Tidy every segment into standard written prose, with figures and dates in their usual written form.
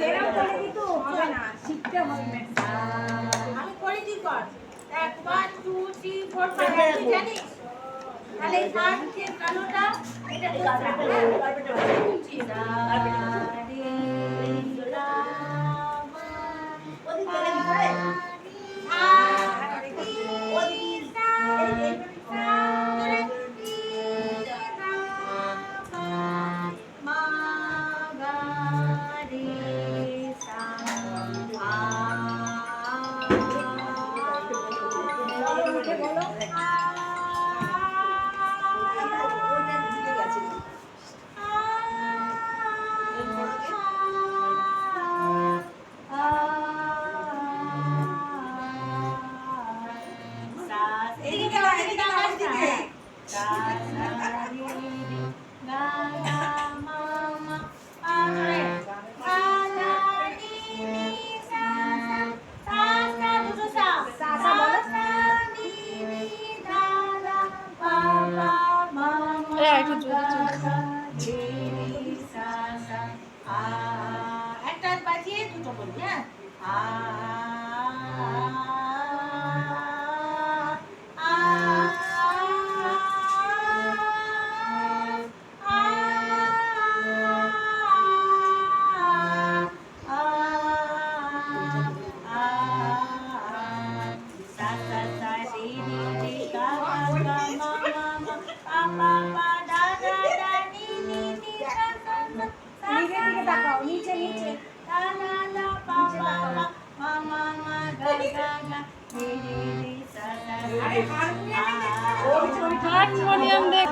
এরকম করে কিন্তু হবে না, শিখতে হবে। আমি করি কি কর 1 2 3 4 5 তুই জানিস তাহলে থার্ড যে কালোটা এটা একটা বাজিয়ে দুটো বলি হ্যাঁ হারমোনিয়াম দেখ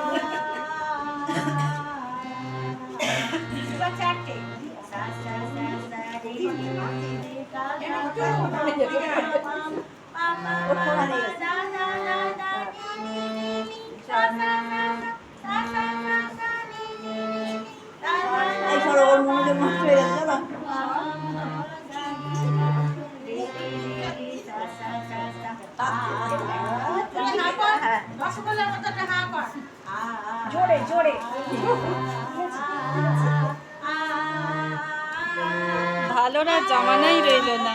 জোরে জোরে ভালো না জামানাই রইল না।